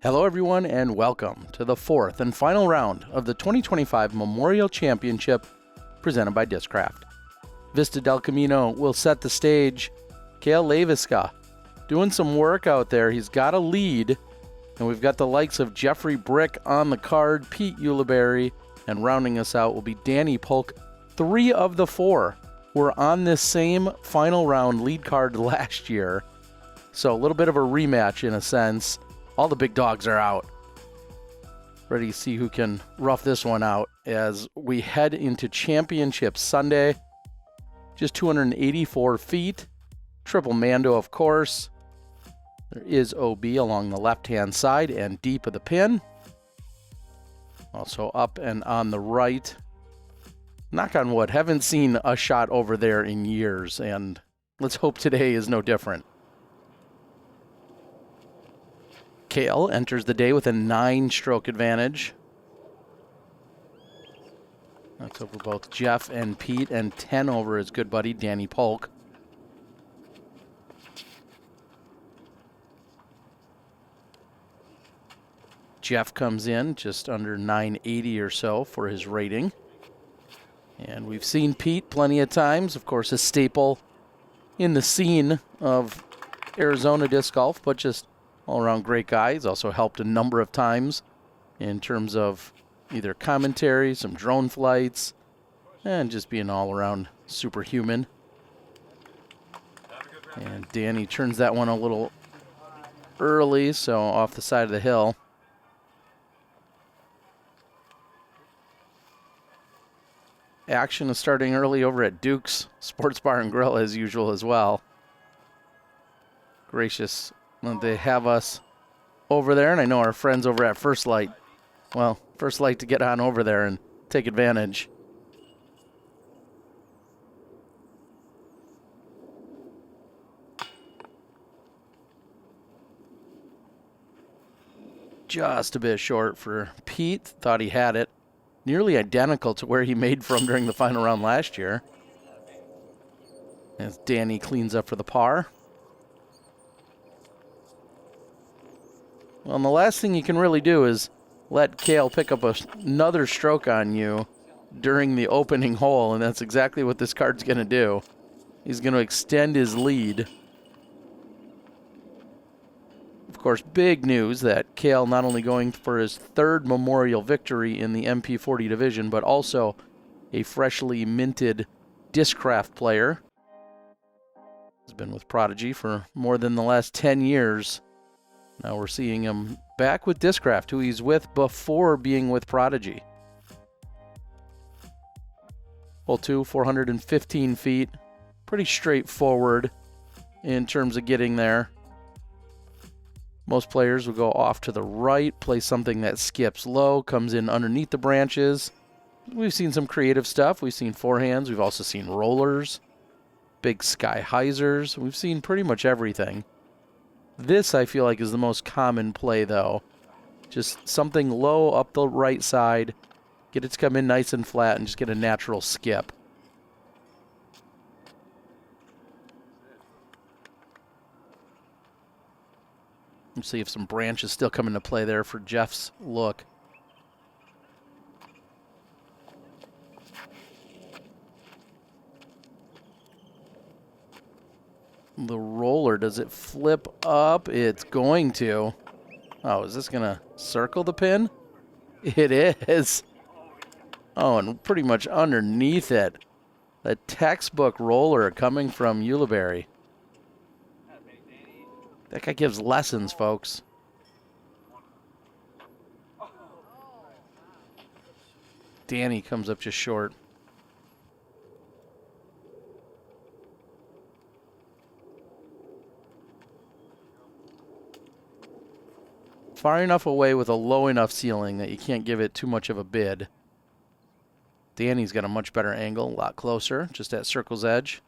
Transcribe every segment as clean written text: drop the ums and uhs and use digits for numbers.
Hello everyone and welcome to the fourth and final round of the 2025 Memorial Championship presented by Discraft. Vista del Camino will set the stage. Cale Leiviska doing some work out there. He's got a lead, and we've got the likes of Bryk on the card, Pete Ulibarri, and rounding us out will be Danny Polk. 3 of the 4 were on this same final round lead card last year, so a little bit of a rematch in a sense. All the big dogs are out. Ready to see who can rough this one out as we head into Championship Sunday. Just 284 feet. Triple Mando, of course. There is OB along the left-hand side and deep of the pin. Also up and on the right. Knock on wood, haven't seen a shot over there in years, and let's hope today is no different. Cale enters the day with a 9-stroke advantage. That's over both Jeff and Pete, and 10 over his good buddy Danny Polk. Jeff comes in just under 980 or so for his rating. And we've seen Pete plenty of times, of course, a staple in the scene of Arizona disc golf, but just all-around great guy. He's also helped a number of times in terms of either commentary, some drone flights, and just being all-around superhuman. And Danny turns that one a little early, so off the side of the hill. Action is starting early over at Duke's Sports Bar and Grill as usual as well. Gracious. They have us over there, and I know our friends over at First Light. Well, First Light to get on over there and take advantage. Just a bit short for Pete. Thought he had it. Nearly identical to where he made from during the final round last year. As Danny cleans up for the par. Well, and the last thing you can really do is let Cale pick up another stroke on you during the opening hole, and that's exactly what this card's going to do. He's going to extend his lead. Of course, big news that Cale not only going for his 3rd Memorial victory in the MP40 division, but also a freshly minted Discraft player. He's been with Prodigy for more than the last 10 years. Now we're seeing him back with Discraft, who he's with before being with Prodigy. Hole 2, 415 feet. Pretty straightforward in terms of getting there. Most players will go off to the right, play something that skips low, comes in underneath the branches. We've seen some creative stuff. We've seen forehands. We've also seen rollers, big sky hyzers. We've seen pretty much everything. This, I feel like, is the most common play, though. Just something low up the right side, get it to come in nice and flat, and just get a natural skip. Let's see if some branches still come into play there for Jeff's look. The roller, does it flip up? It's going to. Oh, is this going to circle the pin? It is. Oh, and pretty much underneath it. The textbook roller coming from Ulibarri. That guy gives lessons, folks. Danny comes up just short. Far enough away with a low enough ceiling that you can't give it too much of a bid. Danny's got a much better angle, a lot closer, just at circle's edge.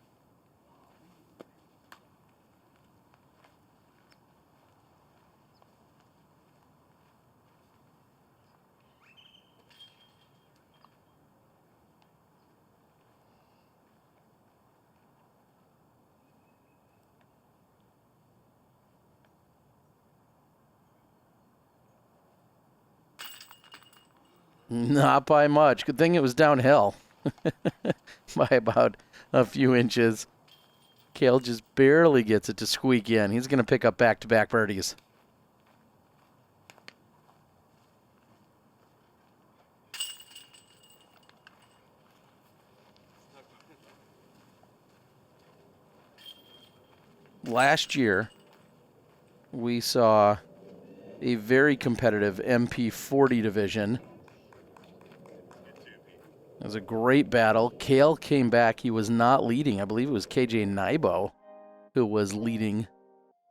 Not by much. Good thing it was downhill by about a few inches. Cale just barely gets it to squeak in. He's going to pick up back-to-back birdies. Last year, we saw a very competitive MP40 division. It was a great battle. Cale came back. He was not leading. I believe it was KJ Nybo who was leading.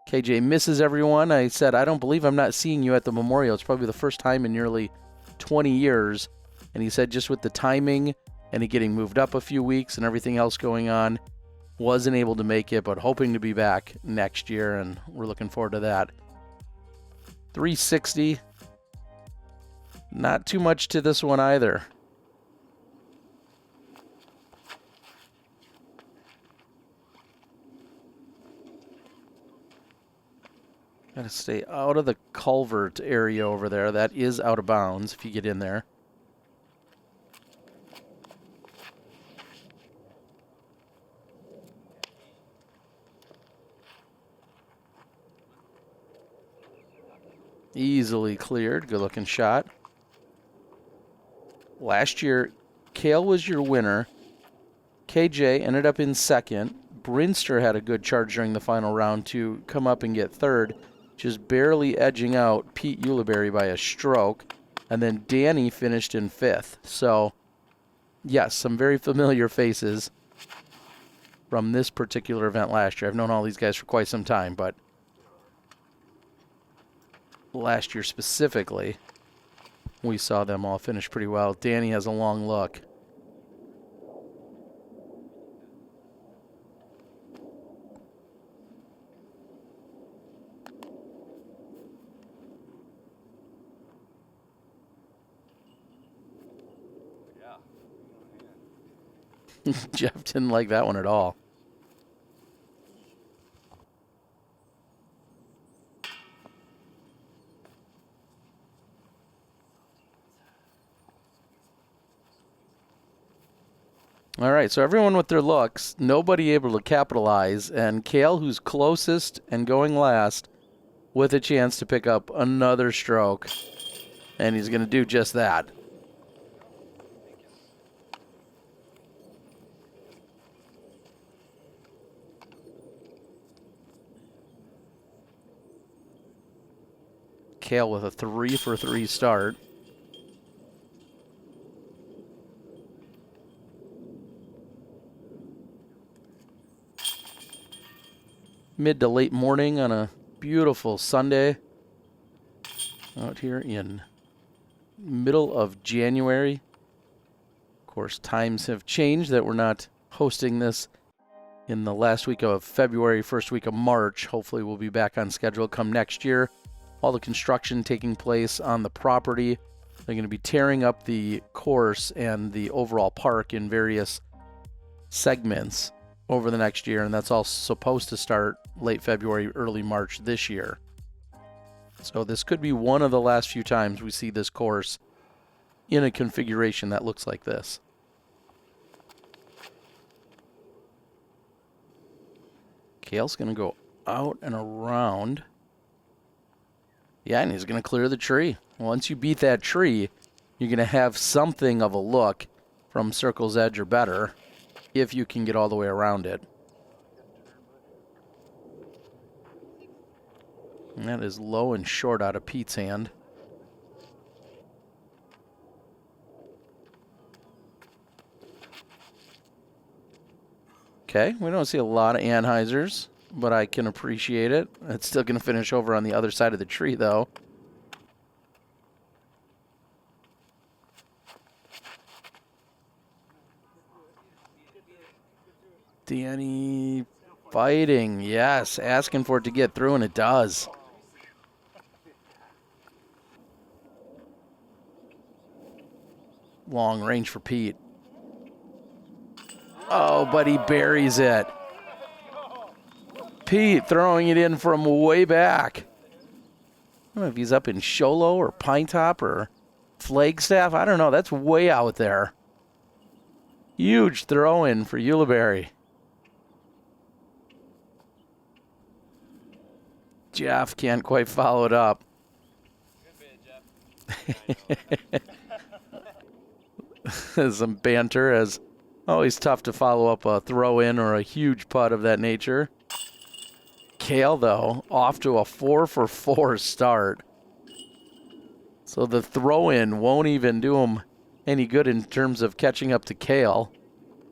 KJ misses everyone. I said, I don't believe I'm not seeing you at the Memorial. It's probably the first time in nearly 20 years. And he said just with the timing and it getting moved up a few weeks and everything else going on, wasn't able to make it, but hoping to be back next year, and we're looking forward to that. 360. Not too much to this one either. Gotta stay out of the culvert area over there. That is out of bounds if you get in there. Easily cleared. Good looking shot. Last year, Cale was your winner. KJ ended up in second. Brinster had a good charge during the final round to come up and get third, just barely edging out Pete Ulibarri by a stroke. And then Danny finished in fifth. So, yes, some very familiar faces from this particular event last year. I've known all these guys for quite some time, but last year specifically, we saw them all finish pretty well. Danny has a long look. Jeff didn't like that one at all. All right, so everyone with their looks, nobody able to capitalize, and Cale, who's closest and going last, with a chance to pick up another stroke, and he's going to do just that. Cale with a 3-for-3 start. Mid to late morning on a beautiful Sunday out here in middle of January. Of course, times have changed that we're not hosting this in the last week of February, first week of March. Hopefully we'll be back on schedule come next year. All the construction taking place on the property. They're going to be tearing up the course and the overall park in various segments over the next year, and that's all supposed to start late February, early March this year. So this could be one of the last few times we see this course in a configuration that looks like this. Cale's going to go out and around. Yeah, and he's going to clear the tree. Once you beat that tree, you're going to have something of a look from circle's edge or better if you can get all the way around it. And that is low and short out of Pete's hand. Okay, we don't see a lot of Anheuser's, but I can appreciate it. It's still going to finish over on the other side of the tree, though. Danny fighting, yes, asking for it to get through, and it does. Long range for Pete. Oh, but he buries it. Pete throwing it in from way back. I don't know if he's up in Sholo or Pine Top or Flagstaff? I don't know. That's way out there. Huge throw-in for Ulibarri. Jeff can't quite follow it up. Some banter, as always tough to follow up a throw-in or a huge putt of that nature. Cale, though, off to a 4-for-4 start. So the throw-in won't even do him any good in terms of catching up to Cale.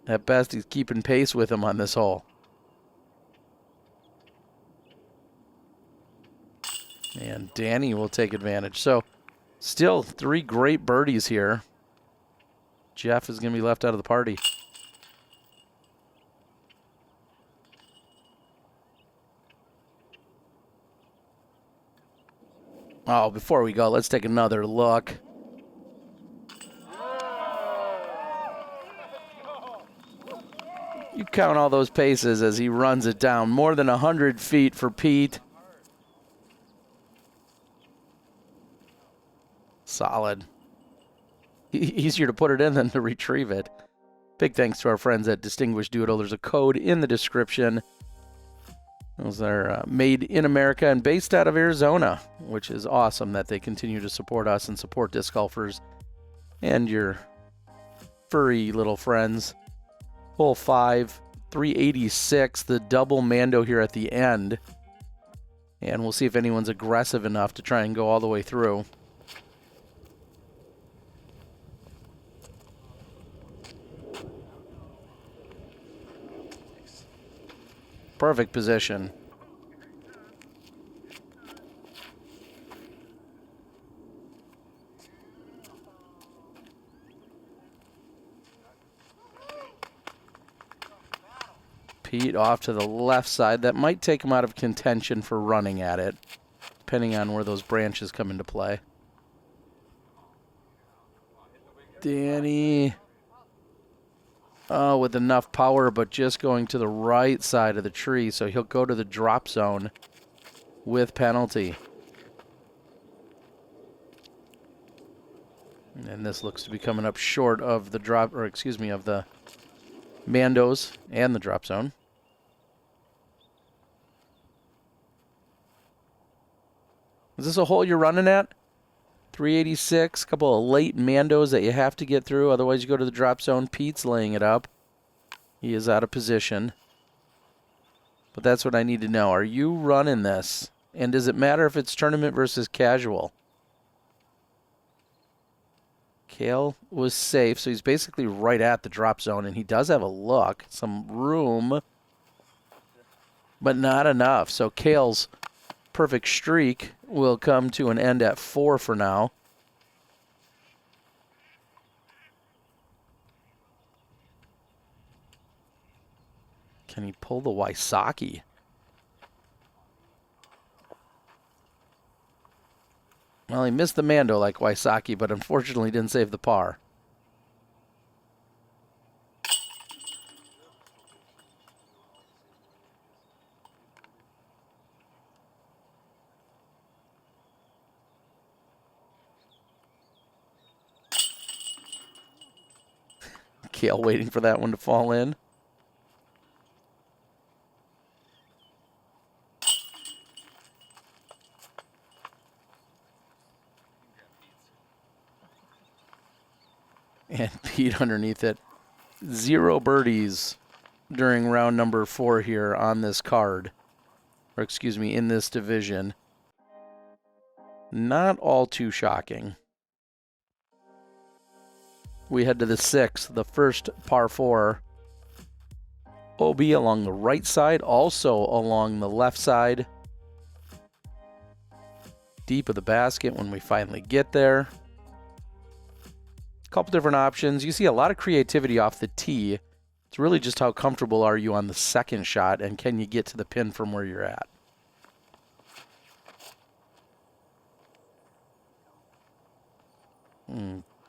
At best, he's keeping pace with him on this hole. And Danny will take advantage. So still 3 great birdies here. Jeff is going to be left out of the party. Oh, before we go, let's take another look. You count all those paces as he runs it down. More than 100 feet for Pete. Solid. Easier to put it in than to retrieve it. Big thanks to our friends at Distinguished Doodle. There's a code in the description. Those are made in America and based out of Arizona, which is awesome that they continue to support us and support disc golfers and your furry little friends. Hole 5, 386, the double Mando here at the end. And we'll see if anyone's aggressive enough to try and go all the way through. Perfect position. Pete off to the left side. That might take him out of contention for running at it, depending on where those branches come into play. Danny. Oh, with enough power, but just going to the right side of the tree, so he'll go to the drop zone with penalty. And this looks to be coming up short of the drop, or excuse me, of the Mandos and the drop zone. Is this a hole you're running at? 386, a couple of late Mandos that you have to get through, otherwise you go to the drop zone. Pete's laying it up. He is out of position. But that's what I need to know. Are you running this? And does it matter if it's tournament versus casual? Cale was safe, so he's basically right at the drop zone, and he does have a look, some room, but not enough. So Cale's perfect streak will come to an end at 4 for now. Can he pull the Wysocki? Well, he missed the Mando like Wysocki, but unfortunately didn't save the par. Cale waiting for that one to fall in. And Pete underneath it. 0 birdies during round number 4 here on this card. Or excuse me, in this division. Not all too shocking. We head to the 6th, the first par 4. OB along the right side, also along the left side. Deep of the basket when we finally get there. A couple different options. You see a lot of creativity off the tee. It's really just how comfortable are you on the second shot, and can you get to the pin from where you're at.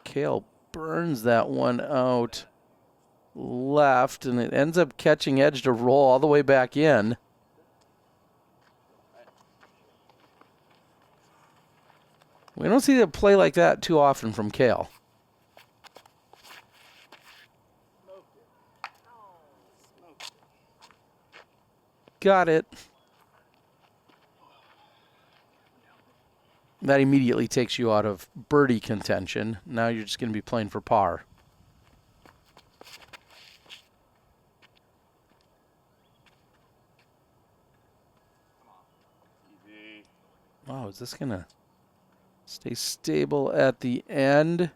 Cale burns that one out left, and it ends up catching edge to roll all the way back in. We don't see a play like that too often from Cale. Got it. That immediately takes you out of birdie contention. Now you're just going to be playing for par. Wow, is this going to stay stable at the end?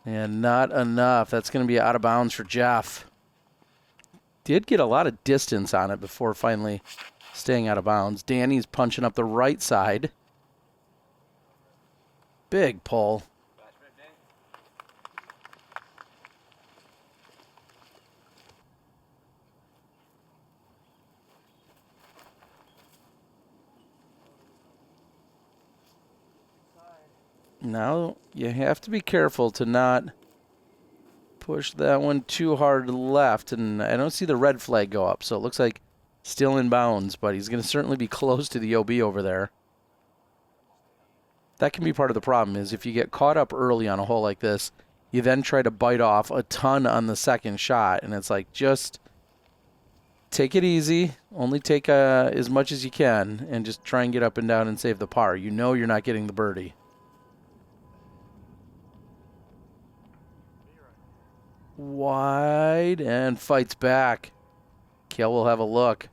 And not enough. That's going to be out of bounds for Jeff. Did get a lot of distance on it before finally staying out of bounds. Danny's punching up the right side. Big pull. Now you have to be careful to not push that one too hard left. And I don't see the red flag go up, so it looks like still in bounds, but he's going to certainly be close to the OB over there. That can be part of the problem, is if you get caught up early on a hole like this, you then try to bite off a ton on the second shot, and it's like, just take it easy, only take as much as you can, and just try and get up and down and save the par. You know you're not getting the birdie. Wide, and fights back. Cale will have a look.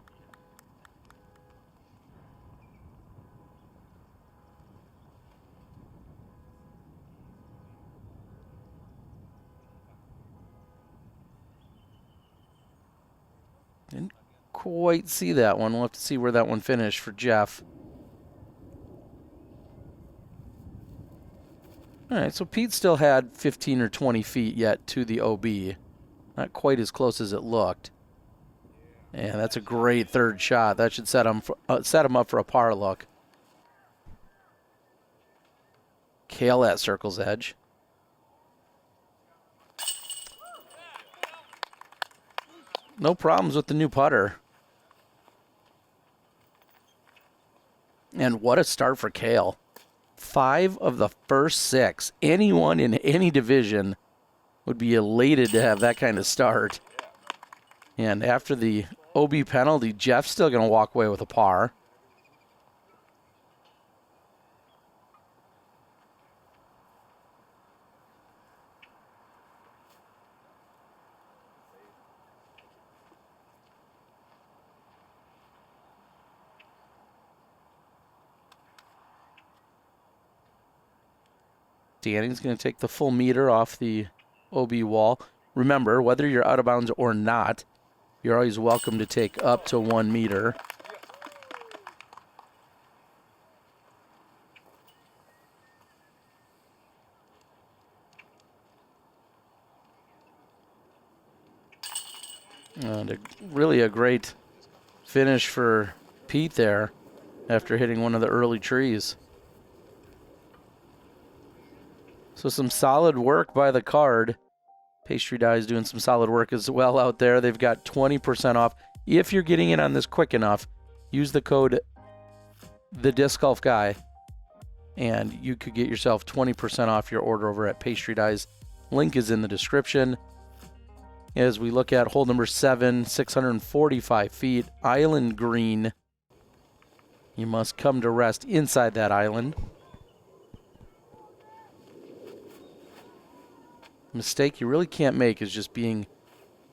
Didn't quite see that one. We'll have to see where that one finished for Jeff. All right, so Pete still had 15 or 20 feet yet to the OB. Not quite as close as it looked. And that's a great third shot. That should set him up for a par look. Cale at circle's edge. No problems with the new putter. And what a start for Cale. 5 of the first 6. Anyone in any division would be elated to have that kind of start. And after the OB penalty, Jeff's still going to walk away with a par. Danny's going to take the full meter off the OB wall. Remember, whether you're out of bounds or not, you're always welcome to take up to 1 meter. And really a great finish for Pete there after hitting one of the early trees. So some solid work by the card. Pastry Dye is doing some solid work as well out there. They've got 20% off. If you're getting in on this quick enough, use the code TheDiscGolfGuy, and you could get yourself 20% off your order over at Pastry Dye's. Link is in the description. As we look at hole number 7, 645 feet, island green. You must come to rest inside that island. Mistake you really can't make is just being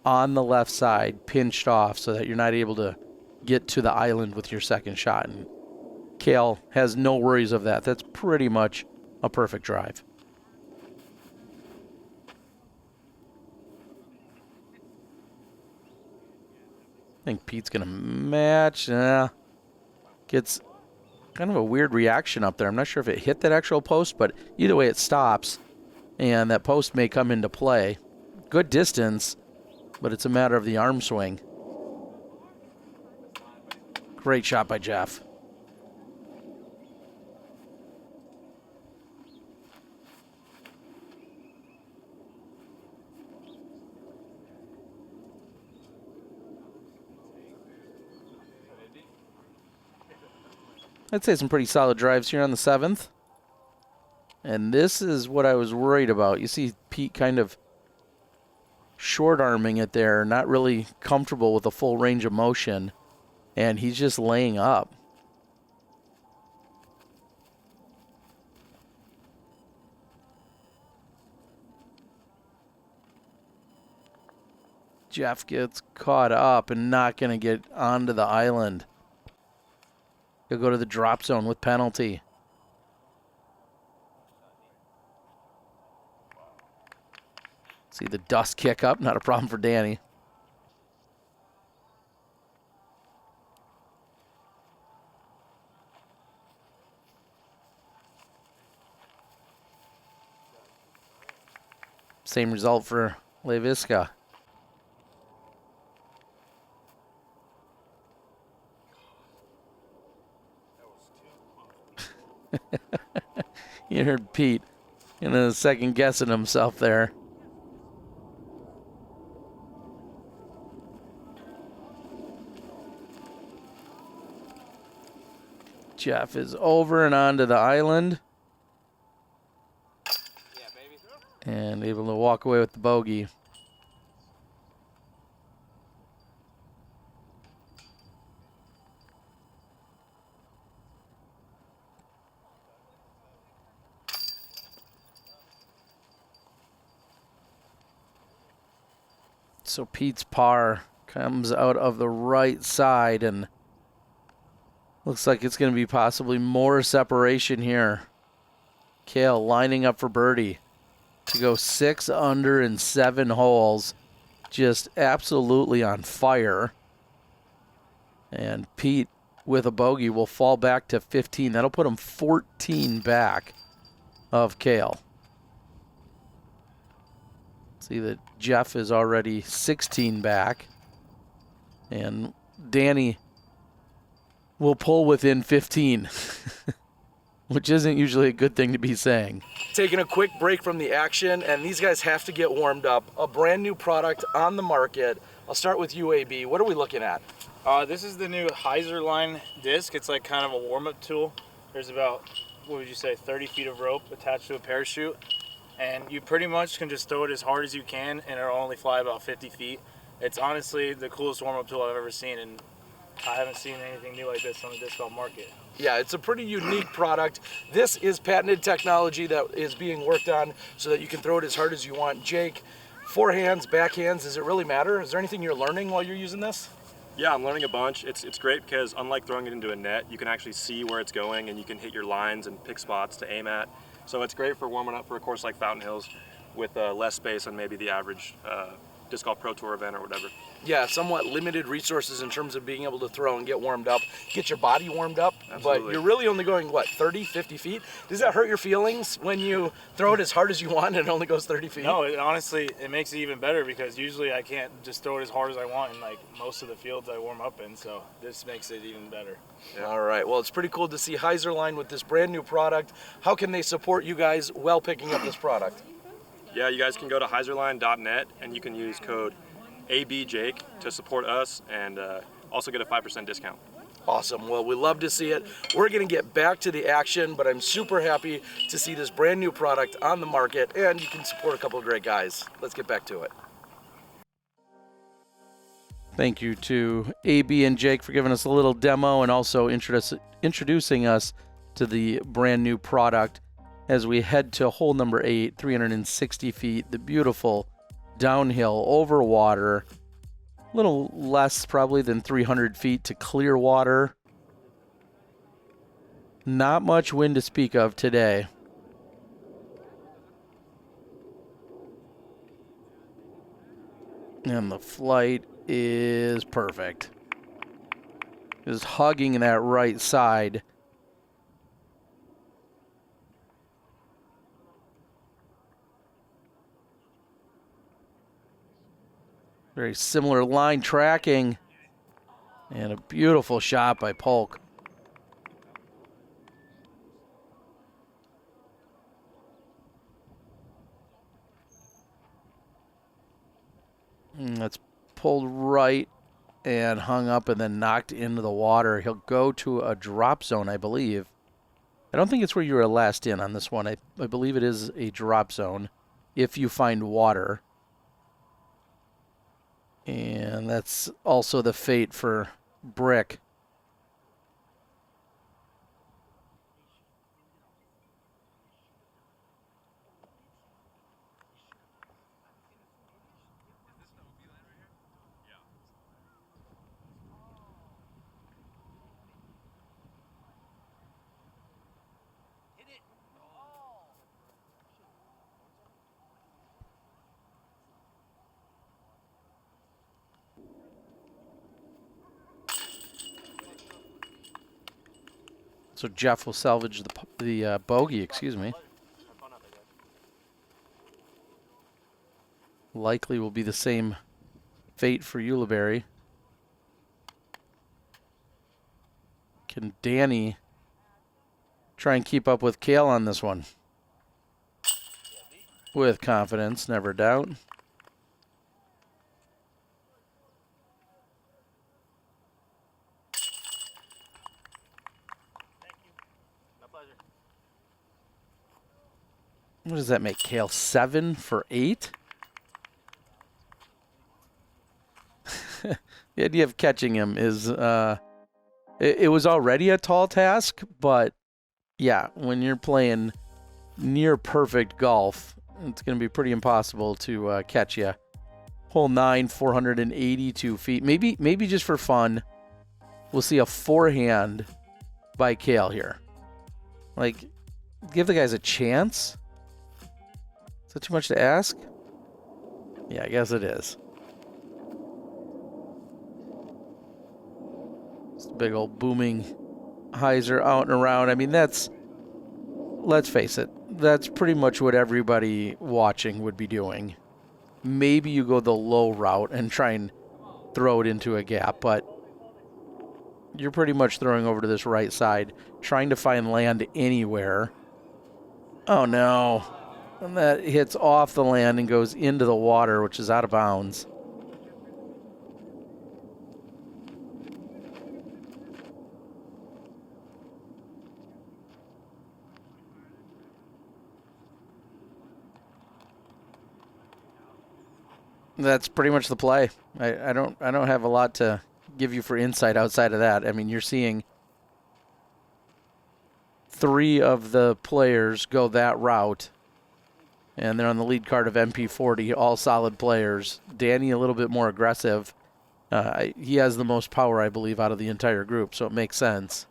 on the left side, pinched off, so that you're not able to get to the island with your second shot. And Cale has no worries of that. That's pretty much a perfect drive. I think Pete's going to match. Gets kind of a weird reaction up there. I'm not sure if it hit that actual post, but either way it stops. And that post may come into play. Good distance, but it's a matter of the arm swing. Great shot by Jeff. I'd say some pretty solid drives here on the 7th. And this is what I was worried about. You see Pete kind of short-arming it there, not really comfortable with the full range of motion. And he's just laying up. Jeff gets caught up and not going to get onto the island. He'll go to the drop zone with penalty. See the dust kick up, not a problem for Danny. Same result for Leiviska. You heard Pete in a second guessing himself there. Jeff is over and onto the island. Yeah, baby. And able to walk away with the bogey. So Pete's par comes out of the right side, and looks like it's going to be possibly more separation here. Cale lining up for birdie to go 6 under in 7 holes. Just absolutely on fire. And Pete with a bogey will fall back to 15. That'll put him 14 back of Cale. See that Jeff is already 16 back. And Danny will pull within 15, which isn't usually a good thing to be saying. Taking a quick break from the action, and these guys have to get warmed up. A brand new product on the market. I'll start with UAB. What are we looking at? This is the new Hyzerline disc. It's like kind of a warm-up tool. There's about, what would you say, 30 feet of rope attached to a parachute. And you pretty much can just throw it as hard as you can, and it'll only fly about 50 feet. It's honestly the coolest warm-up tool I've ever seen, and I haven't seen anything new like this on the disc golf market. Yeah, it's a pretty unique product. This is patented technology that is being worked on so that you can throw it as hard as you want. Jake, forehands, backhands, does it really matter? Is there anything you're learning while you're using this? Yeah, I'm learning a bunch. It's great because unlike throwing it into a net, you can actually see where it's going and you can hit your lines and pick spots to aim at. So it's great for warming up for a course like Fountain Hills with less space than maybe the average Disc Golf Pro Tour event or whatever. Yeah, somewhat limited resources in terms of being able to throw and get warmed up, get your body warmed up. Absolutely. But you're really only going, what, 30, 50 feet? Does that hurt your feelings when you throw it as hard as you want and it only goes 30 feet? No, honestly, it makes it even better because usually I can't just throw it as hard as I want in like most of the fields I warm up in, so this makes it even better. Yeah. All right, well, it's pretty cool to see Hyzerline with this brand new product. How can they support you guys while picking up this product? Yeah, you guys can go to hyzerline.net and you can use code ABJake to support us and also get a 5% discount. Awesome. Well, we love to see it. We're going to get back to the action, but I'm super happy to see this brand new product on the market, and you can support a couple of great guys. Let's get back to it. Thank you to AB and Jake for giving us a little demo and also introducing us to the brand new product as we head to hole number 8, 360 feet, the beautiful downhill over water, a little less probably than 300 feet to clear water. Not much wind to speak of today. And the flight is perfect. Just hugging that right side. Very similar line tracking. And a beautiful shot by Polk. And that's pulled right and hung up and then knocked into the water. He'll go to a drop zone, I believe. I don't think it's where you were last in on this one. I believe it is a drop zone if you find water. And that's also the fate for Bryk. So Jeff will salvage the bogey, excuse me. Likely will be the same fate for Ulibarri. Can Danny try and keep up with Cale on this one? With confidence, never doubt. What does that make Cale? 7 for 8? The idea of catching him is, it was already a tall task, but yeah, when you're playing near perfect golf, it's going to be pretty impossible to catch you. Hole 9, 482 feet. Maybe just for fun, we'll see a forehand by Cale here. Like, give the guys a chance. Is that too much to ask? Yeah, I guess it is. It's a big old booming hyzer out and around. I mean, let's face it, that's pretty much what everybody watching would be doing. Maybe you go the low route and try and throw it into a gap, but you're pretty much throwing over to this right side, trying to find land anywhere. Oh, no. And that hits off the land and goes into the water, which is out of bounds. That's pretty much the play. I don't have a lot to give you for insight outside of that. I mean, you're seeing 3 of the players go that route. And they're on the lead card of MP40, all solid players. Danny a little bit more aggressive. He has the most power, I believe, out of the entire group, so it makes sense.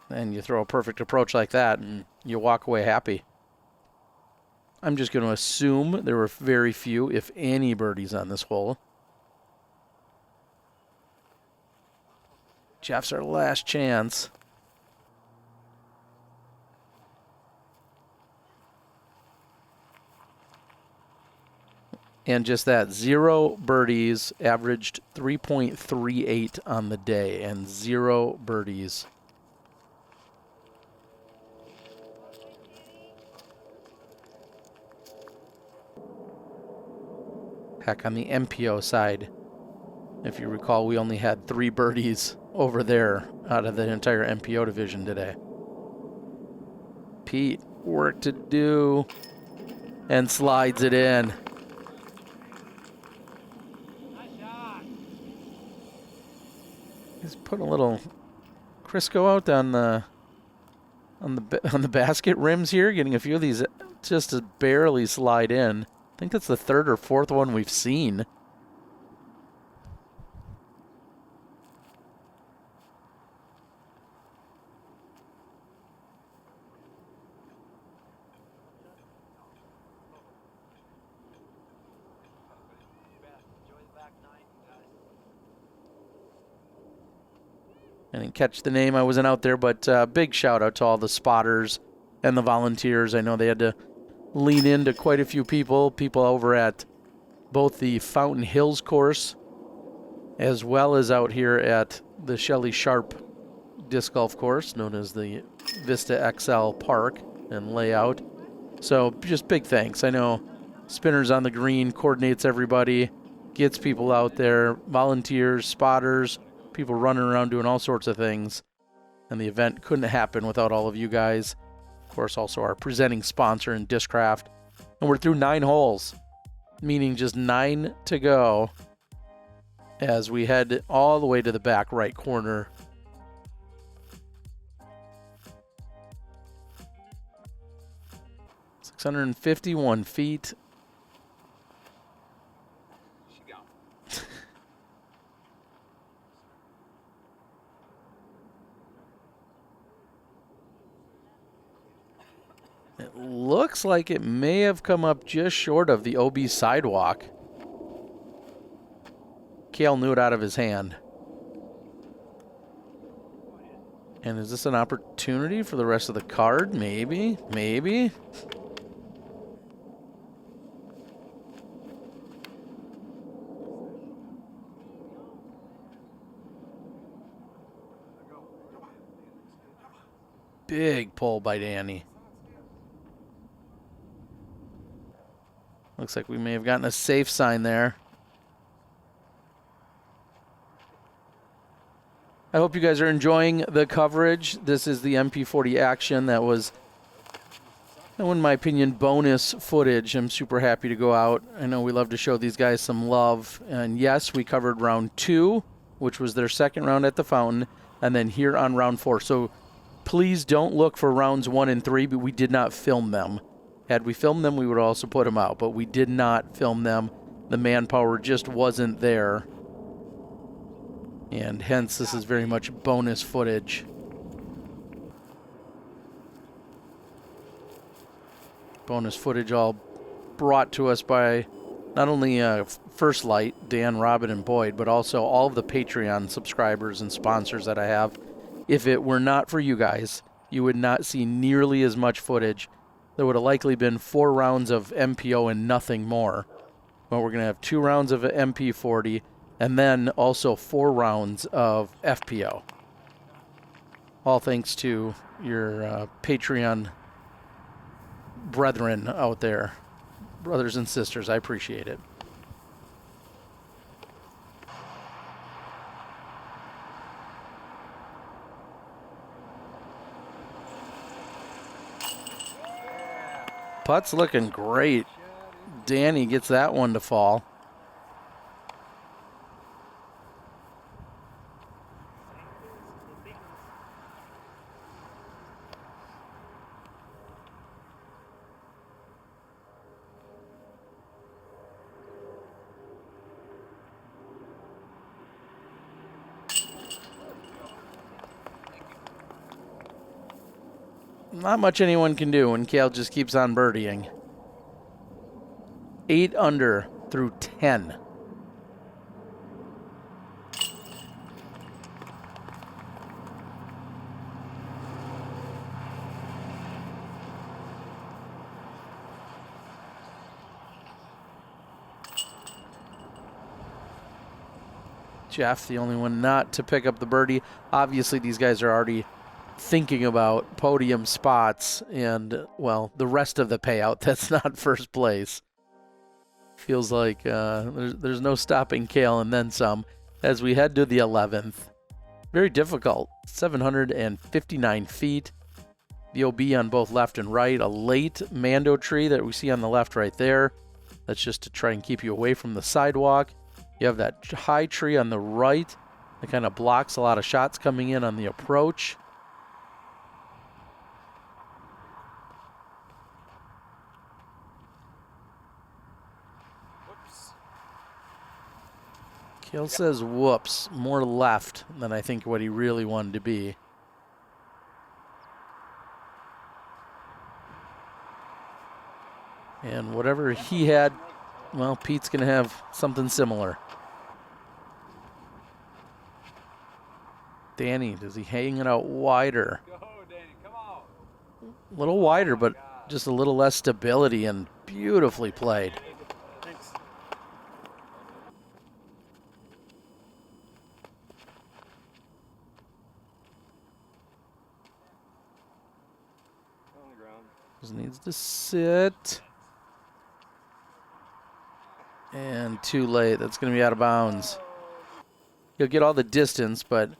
And you throw a perfect approach like that, and you walk away happy. I'm just going to assume there were very few, if any, birdies on this hole. Jeff's our last chance. And just that, 0 birdies, averaged 3.38 on the day, and 0 birdies. Heck, on the MPO side, if you recall, we only had 3 birdies over there out of the entire MPO division today. Pete, work to do, and slides it in. He's putting a little Crisco out on the basket rims here, getting a few of these just to barely slide in. I think that's the 3rd or 4th one we've seen. I didn't catch the name. I wasn't out there, but big shout out to all the spotters and the volunteers. I know they had to lean into quite a few people over at both the Fountain Hills course as well as out here at the Shelley Sharp disc golf course, known as the Vista XL Park and layout. So just big thanks. I know Spinners on the Green coordinates everybody. gets people out there, volunteers, spotters, people running around doing all sorts of things. And the event couldn't happen without all of you guys. Of course, also our presenting sponsor in Discraft. And we're through 9 holes, meaning just 9 to go as we head all the way to the back right corner. ...651 feet. It looks like it may have come up just short of the OB sidewalk. Cale knew it out of his hand. And is this an opportunity for the rest of the card? Maybe, maybe. Big pull by Danny. Looks like we may have gotten a safe sign there. I hope you guys are enjoying the coverage. This is the MP40 action that was, in my opinion, bonus footage. I'm super happy to go out. I know we love to show these guys some love. And yes, we covered round 2, which was their second round at the fountain, and then here on round 4. So please don't look for rounds 1 and 3, but we did not film them. Had we filmed them, we would also put them out, but we did not film them. The manpower just wasn't there. And hence, this is very much bonus footage. Bonus footage all brought to us by not only First Light, Dan, Robin, and Boyd, but also all of the Patreon subscribers and sponsors that I have. If it were not for you guys, you would not see nearly as much footage. There would have likely been 4 rounds of MPO and nothing more. But we're going to have 2 rounds of MP40 and then also 4 rounds of FPO. All thanks to your Patreon brethren out there. Brothers and sisters, I appreciate it. Putt's looking great. Danny gets that one to fall. Not much anyone can do when Cale just keeps on birdieing. 8 under through 10. Jeff, the only one not to pick up the birdie. Obviously, these guys are already thinking about podium spots and, well, the rest of the payout that's not first place. Feels like there's no stopping Cale and then some as we head to the 11th. Very difficult, 759 feet. The OB on both left and right, a late Mando tree that we see on the left right there. That's just to try and keep you away from the sidewalk. You have that high tree on the right that kind of blocks a lot of shots coming in on the approach. Cale says whoops, more left than I think what he really wanted to be. And whatever he had, well, Pete's going to have something similar. Danny, does he hang it out wider? Go, Danny, come on. A little wider, but just a little less stability, and beautifully played. Thanks. On the ground. Just needs to sit. And too late. That's going to be out of bounds. You'll get all the distance, but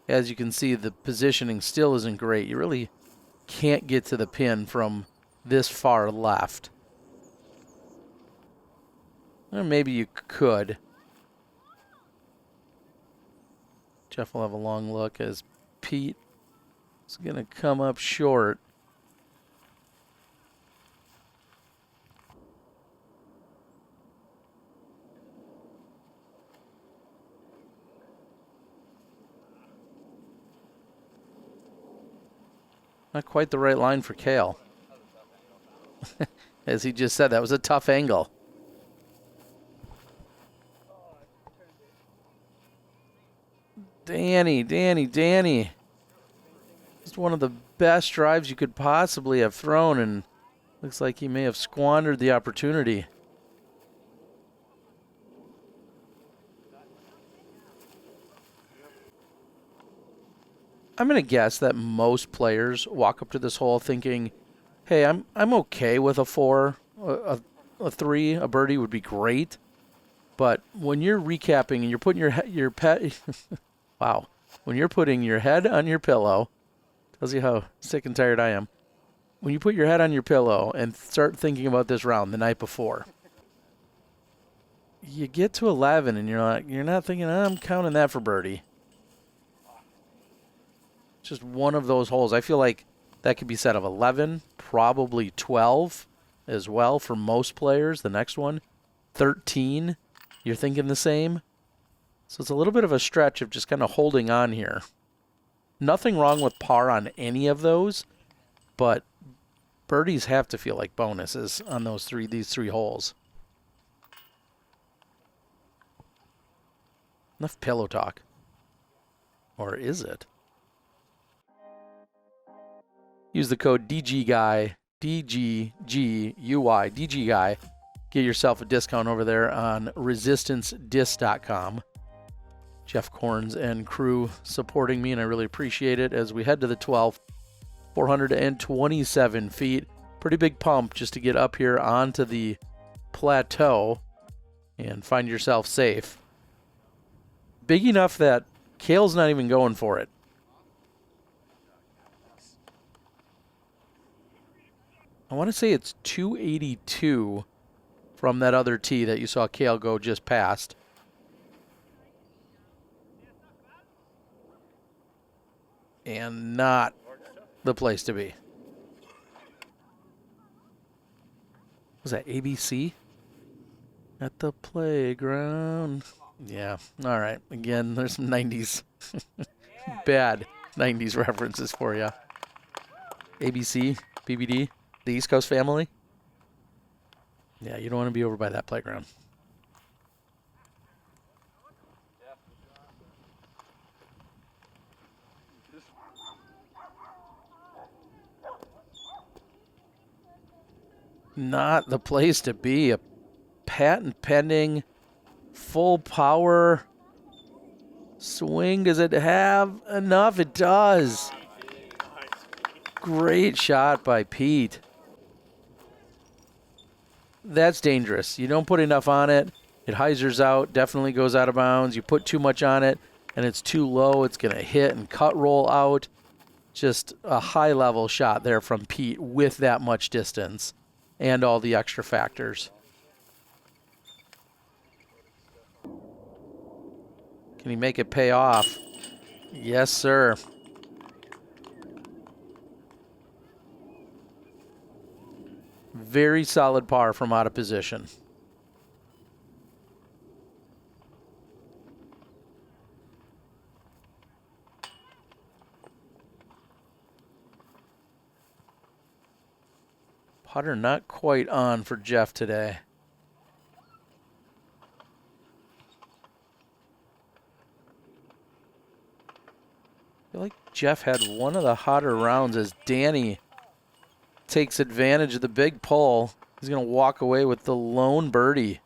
as you can see, the positioning still isn't great. You really can't get to the pin from this far left. Or maybe you could. Jeff will have a long look as Pete is going to come up short. Not quite the right line for Cale. As he just said, that was a tough angle. Danny. Just one of the best drives you could possibly have thrown, and looks like he may have squandered the opportunity. I'm going to guess that most players walk up to this hole thinking, hey, I'm okay with a 4, a 3, a birdie would be great. But when you're recapping and you're putting your pet, wow, when you're putting your head on your pillow, tells you how sick and tired I am. When you put your head on your pillow and start thinking about this round the night before, you get to 11 and you're not thinking, I'm counting that for birdie. Just one of those holes. I feel like that could be said of 11, probably 12 as well for most players. The next one, 13, you're thinking the same. So it's a little bit of a stretch of just kind of holding on here. Nothing wrong with par on any of those, but birdies have to feel like bonuses on these three holes. Enough pillow talk. Or is it? Use the code dgguy, dgguy, dgguy. Get yourself a discount over there on resistancedisc.com. Jeff Corns and crew supporting me, and I really appreciate it as we head to the 12th. 427 feet. Pretty big pump just to get up here onto the plateau and find yourself safe. Big enough that Cale's not even going for it. I want to say it's 282 from that other tee that you saw Cale go just past. And not the place to be. Was that ABC? At the playground. Yeah, all right. Again, there's some 90s. Bad 90s references for you. ABC, BBD. The East Coast family? Yeah, you don't want to be over by that playground. Not the place to be. A patent pending, full power swing. Does it have enough? It does. Great shot by Pete. That's dangerous. You don't put enough on it. It hyzers out, definitely goes out of bounds. You put too much on it, and it's too low. It's going to hit and cut roll out. Just a high-level shot there from Pete with that much distance and all the extra factors. Can he make it pay off? Yes, sir. Very solid par from out of position. Putter not quite on for Jeff today. I feel like Jeff had one of the hotter rounds as Danny takes advantage of the big pull. He's going to walk away with the lone birdie.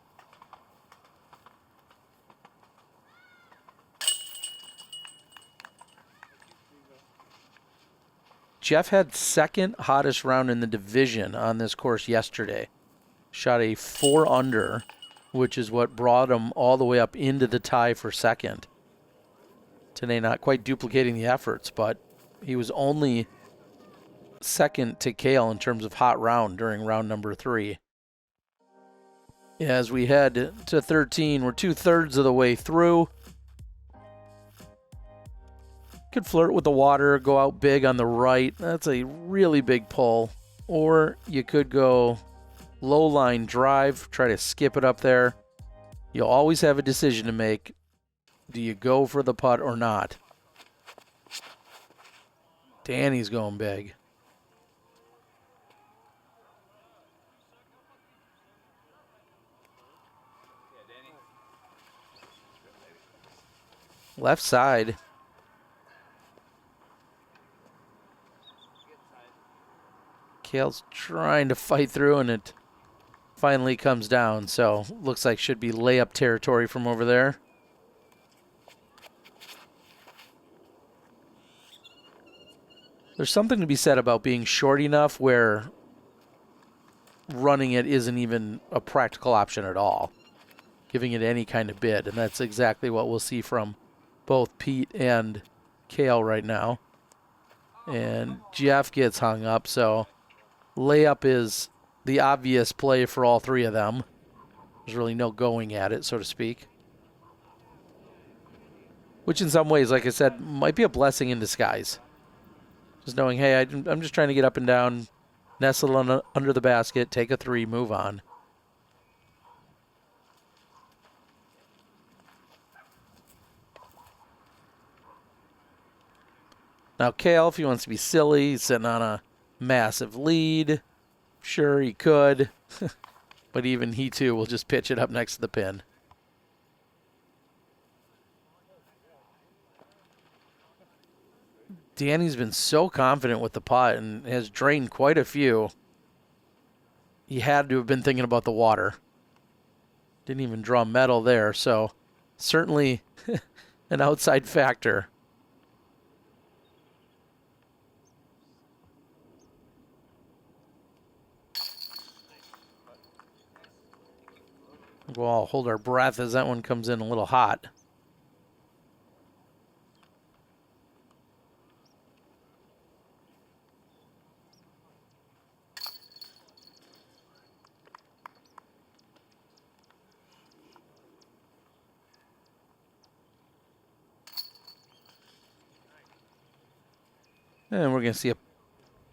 Jeff had second hottest round in the division on this course yesterday. Shot a 4 under which is what brought him all the way up into the tie for second. Today not quite duplicating the efforts, but he was only second to Cale in terms of hot round during round number 3. As we head to 13, we're 2/3 of the way through. Could flirt with the water, go out big on the right. That's a really big pull. Or you could go low line drive, try to skip it up there. You'll always have a decision to make. Do you go for the putt or not? Danny's going big. Left side. Cale's trying to fight through, and it finally comes down. So looks like should be layup territory from over there. There's something to be said about being short enough where running it isn't even a practical option at all, giving it any kind of bid, and that's exactly what we'll see from both Pete and Cale right now. And Jeff gets hung up, so layup is the obvious play for all three of them. There's really no going at it, so to speak. Which in some ways, like I said, might be a blessing in disguise. Just knowing, hey, I'm just trying to get up and down, nestle under the basket, take a 3, move on. Now, Cale, if he wants to be silly, he's sitting on a massive lead. Sure, he could. But even he, too, will just pitch it up next to the pin. Danny's been so confident with the putt and has drained quite a few. He had to have been thinking about the water. Didn't even draw metal there, so certainly an outside factor. We'll all hold our breath as that one comes in a little hot. And we're going to see a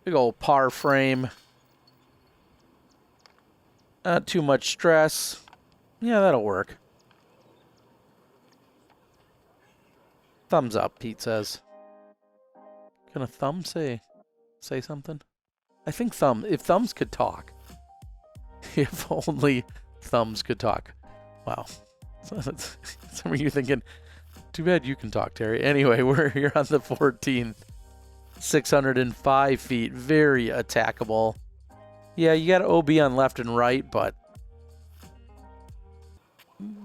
big old par frame. Not too much stress. Yeah, that'll work. Thumbs up, Pete says. Can a thumb say something? I think if thumbs could talk. If only thumbs could talk. Wow. Some of you thinking, too bad you can talk, Terry. Anyway, we're here on the 14th. 605 feet, very attackable. Yeah, you got OB on left and right, but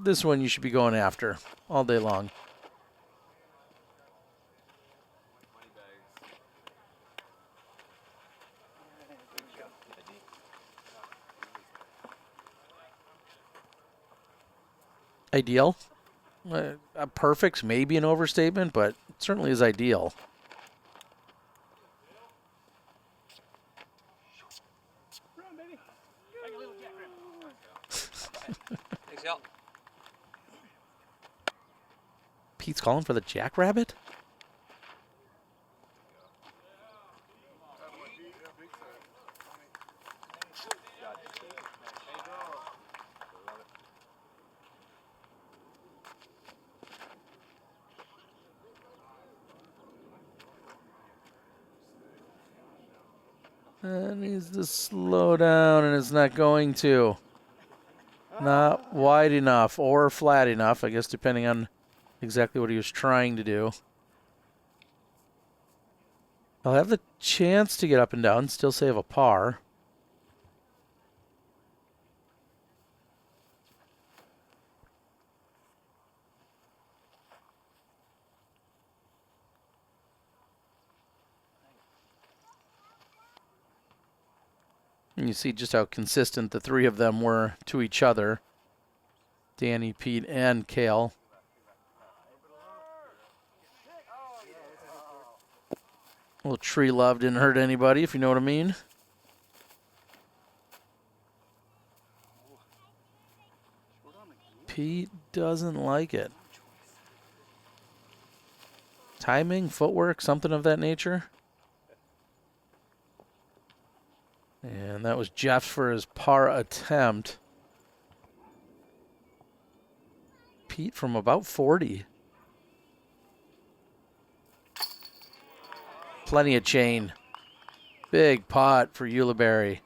this one you should be going after all day long. Ideal? Perfect's maybe an overstatement, but it certainly is ideal. Pete's calling for the jackrabbit? That needs to slow down, and it's not going to. Not wide enough or flat enough, I guess, depending on exactly what he was trying to do. I'll have the chance to get up and down, still save a par. And you see just how consistent the three of them were to each other. Danny, Pete, and Cale. A little tree love didn't hurt anybody, if you know what I mean. Pete doesn't like it. Timing, footwork, something of that nature. And that was Jeff for his par attempt. Pete from about 40. Plenty of chain. Big pot for Ulibarri.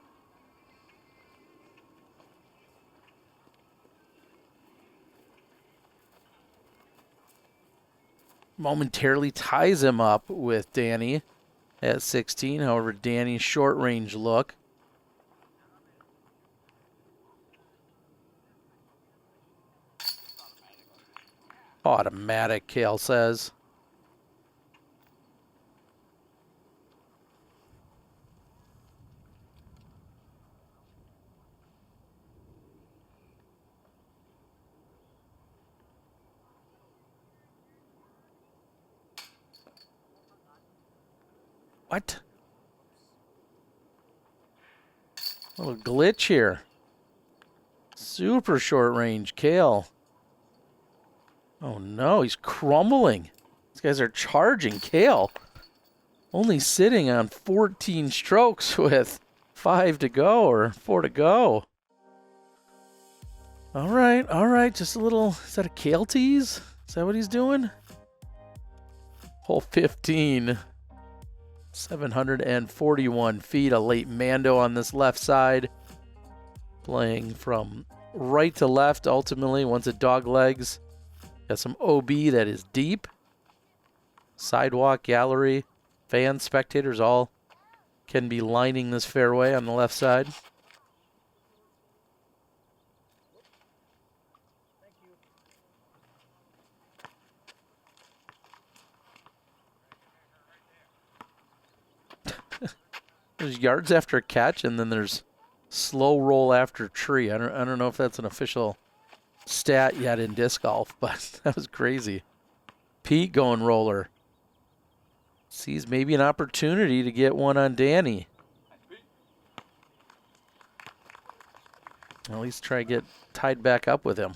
Momentarily ties him up with Danny at 16. However, Danny's short range look. Automatic, Cale says. What? A little glitch here. Super short range, Cale. Oh no, he's crumbling. These guys are charging. Cale only sitting on 14 strokes with 5 to go or 4 to go. All right. Just a little, is that a Cale tease? Is that what he's doing? Hole 15. 741 feet, a late Mando on this left side. Playing from right to left, ultimately, once it dog legs. Got some OB that is deep. Sidewalk, gallery, fans, spectators, all can be lining this fairway on the left side. There's yards after catch, and then there's slow roll after tree. I don't know if that's an official stat yet in disc golf, but that was crazy. Pete going roller. Sees maybe an opportunity to get one on Danny. At least try to get tied back up with him.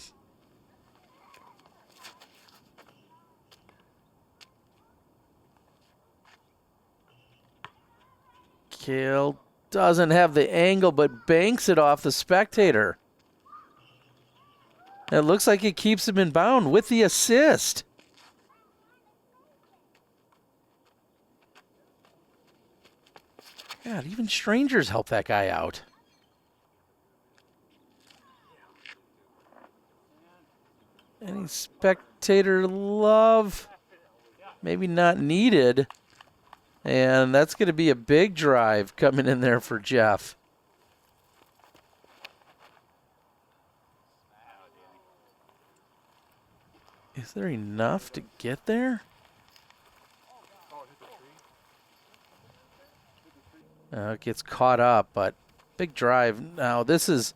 Cale doesn't have the angle, but banks it off the spectator. It looks like it keeps him in bound with the assist. God, even strangers help that guy out. Any spectator love? Maybe not needed. And that's going to be a big drive coming in there for Jeff. Is there enough to get there? It gets caught up, but big drive. Now, this is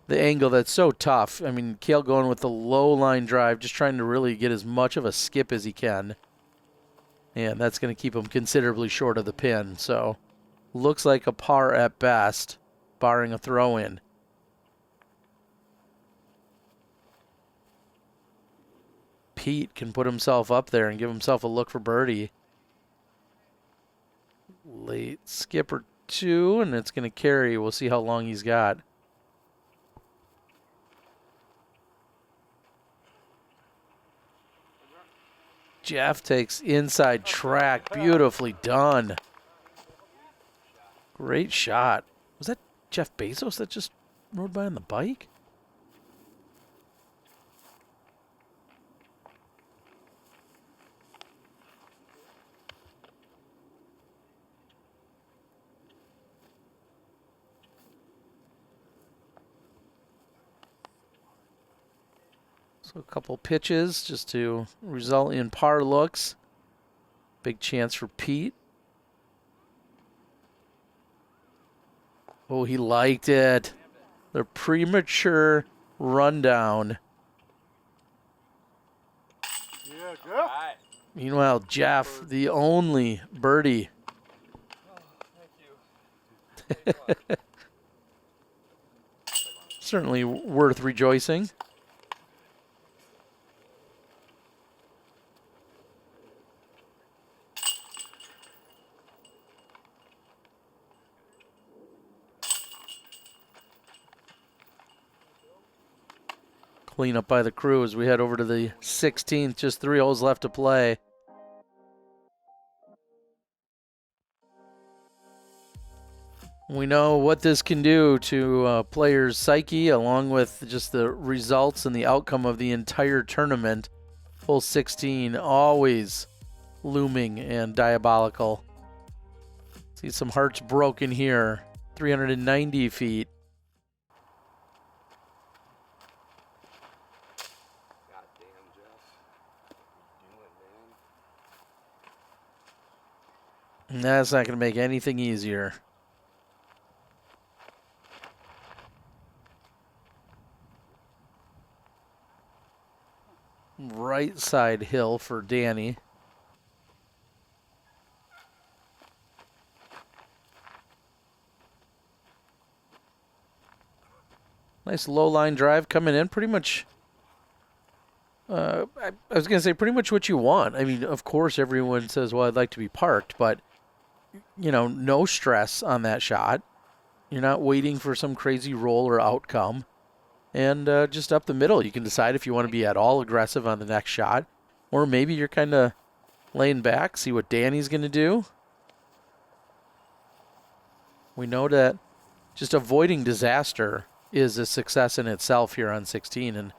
the angle that's so tough. I mean, Cale going with the low line drive, just trying to really get as much of a skip as he can. And that's going to keep him considerably short of the pin. So, looks like a par at best, barring a throw-in. Pete can put himself up there and give himself a look for birdie. Late skip or two, and it's going to carry. We'll see how long he's got. Jeff takes inside track. Beautifully done. Great shot. Was that Jeff Bezos that just rode by on the bike? So a couple pitches just to result in par looks. Big chance for Pete. Oh, he liked it. The premature rundown Meanwhile, Jeff, the only birdie. Certainly worth rejoicing. Clean up by the crew as we head over to the 16th. Just 3 holes left to play. We know what this can do to a player's psyche, along with just the results and the outcome of the entire tournament. Hole 16, always looming and diabolical. See some hearts broken here. 390 feet. And that's not going to make anything easier. Right side hill for Danny. Nice low line drive coming in. Pretty much, I was going to say pretty much what you want. I mean, of course, everyone says, well, I'd like to be parked, but, you know, no stress on that shot. You're not waiting for some crazy roll or outcome. And just up the middle, you can decide if you want to be at all aggressive on the next shot, or maybe you're kind of laying back, see what Danny's going to do. We know that just avoiding disaster is a success in itself here on 16, and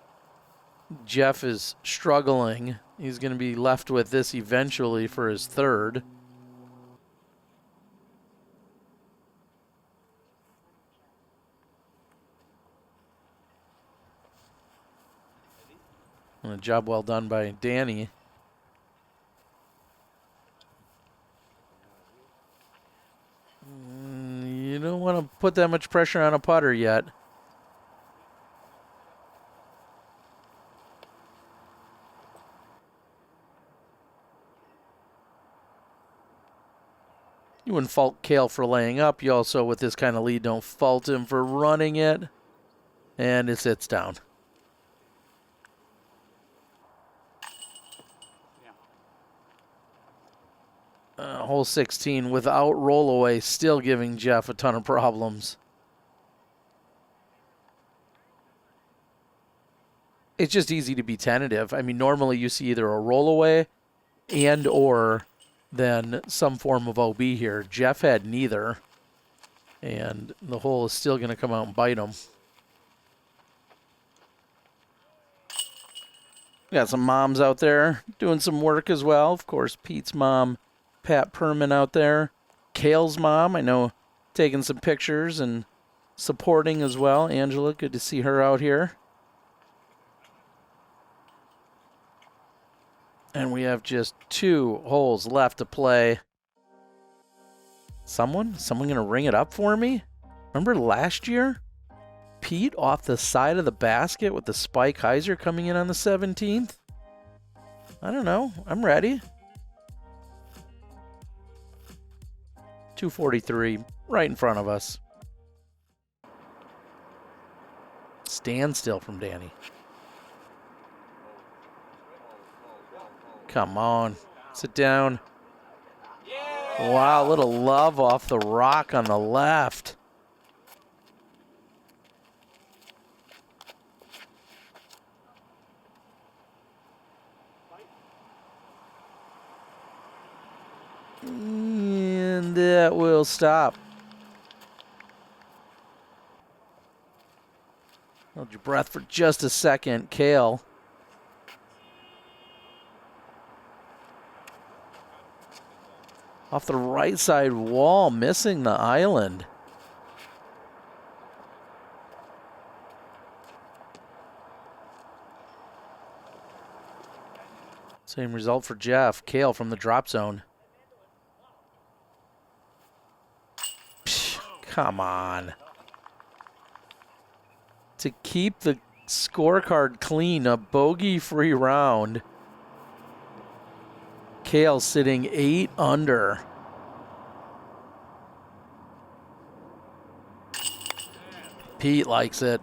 Jeff is struggling. He's going to be left with this eventually for his third. And a job well done by Danny. You don't want to put that much pressure on a putter yet. You wouldn't fault Cale for laying up. You also, with this kind of lead, don't fault him for running it. And it sits down. Hole 16 without rollaway, still giving Jeff a ton of problems. It's just easy to be tentative. I mean, normally you see either a rollaway and or then some form of OB here. Jeff had neither, and the hole is still going to come out and bite him. Got some moms out there doing some work as well. Of course, Pete's mom, Pat Perman, out there. Cale's mom, I know, taking some pictures and supporting as well. Angela, good to see her out here. And we have just 2 holes left to play. Someone going to ring it up for me? Remember last year? Pete off the side of the basket with the spike hyzer coming in on the 17th? I don't know. I'm ready. 243 right in front of us. Standstill from Danny. Come on. Sit down. Wow, a little love off the rock on the left. And that will stop. Hold your breath for just a second, Cale. Off the right side wall, missing the island. Same result for Jeff. Cale from the drop zone. Psh, come on. To keep the scorecard clean, a bogey-free round. Cale sitting 8 under. Pete likes it.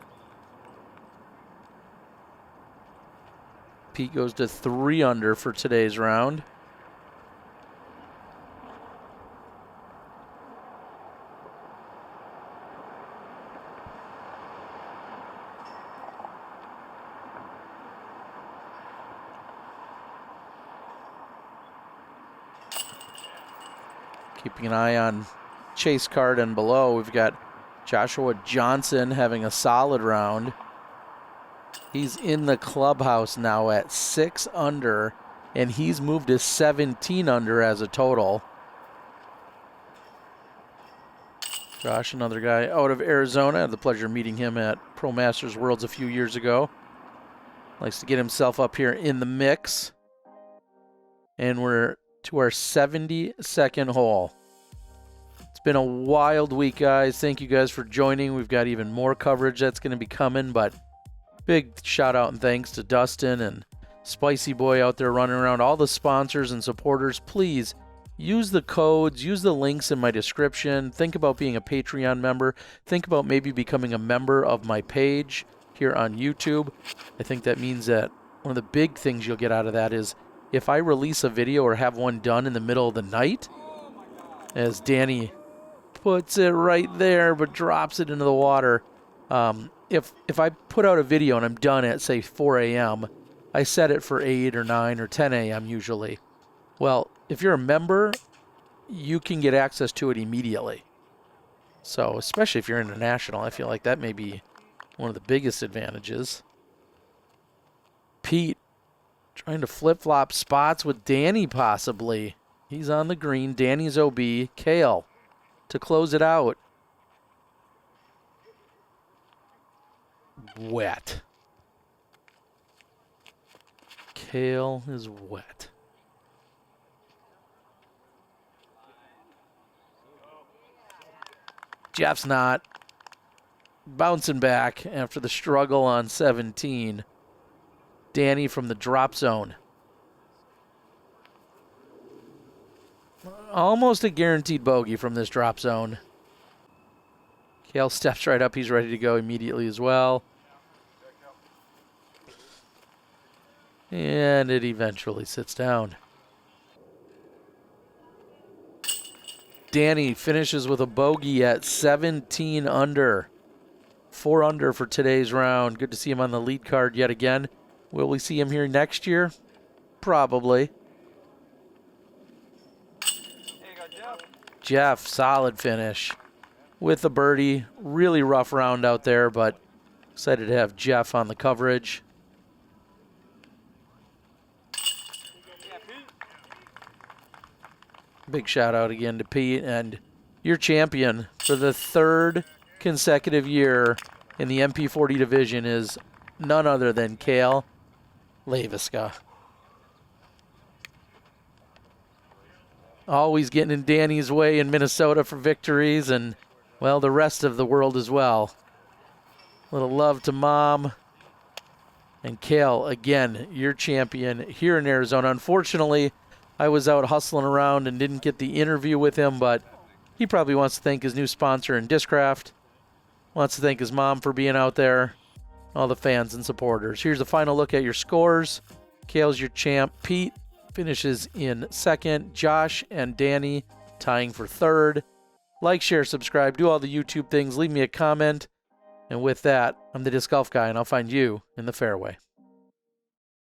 Pete goes to 3 under for today's round. Keeping an eye on chase card and below, we've got Joshua Johnson having a solid round. He's in the clubhouse now at 6 under, and he's moved to 17 under as a total. Josh, another guy out of Arizona. I had the pleasure of meeting him at Pro Masters Worlds a few years ago. Likes to get himself up here in the mix. And we're to our 72nd hole. It's been a wild week, guys. Thank you guys for joining. We've got even more coverage that's going to be coming, but big shout out and thanks to Dustin and Spicy Boy out there running around. All the sponsors and supporters, please use the codes, use the links in my description. Think about being a Patreon member. Think about maybe becoming a member of my page here on YouTube. I think that means that one of the big things you'll get out of that is if I release a video or have one done in the middle of the night, as Danny puts it right there but drops it into the water, if I put out a video and I'm done at, say, 4 a.m., I set it for 8 or 9 or 10 a.m. usually. Well, if you're a member, you can get access to it immediately. So, especially if you're international, I feel like that may be one of the biggest advantages. Pete trying to flip-flop spots with Danny possibly. He's on the green. Danny's OB. Cale to close it out. Wet. Cale is wet. Jeff's not. Bouncing back after the struggle on 17. Danny from the drop zone. Almost a guaranteed bogey from this drop zone. Cale steps right up. He's ready to go immediately as well. And it eventually sits down. Danny finishes with a bogey at 17 under. 4 under for today's round. Good to see him on the lead card yet again. Will we see him here next year? Probably. Jeff, solid finish with a birdie. Really rough round out there, but excited to have Jeff on the coverage. Big shout out again to Pete, and your champion for the 3rd consecutive year in the MP40 division is none other than Cale Leiviska. Always getting in Danny's way in Minnesota for victories, and, well, the rest of the world as well. A little love to Mom. And Cale, again, your champion here in Arizona. Unfortunately, I was out hustling around and didn't get the interview with him, but he probably wants to thank his new sponsor in Discraft. Wants to thank his mom for being out there. All the fans and supporters. Here's a final look at your scores. Cale's your champ. Pete finishes in 2nd. Josh and Danny tying for 3rd. Like, share, subscribe, do all the YouTube things. Leave me a comment. And with that, I'm the Disc Golf Guy, and I'll find you in the fairway.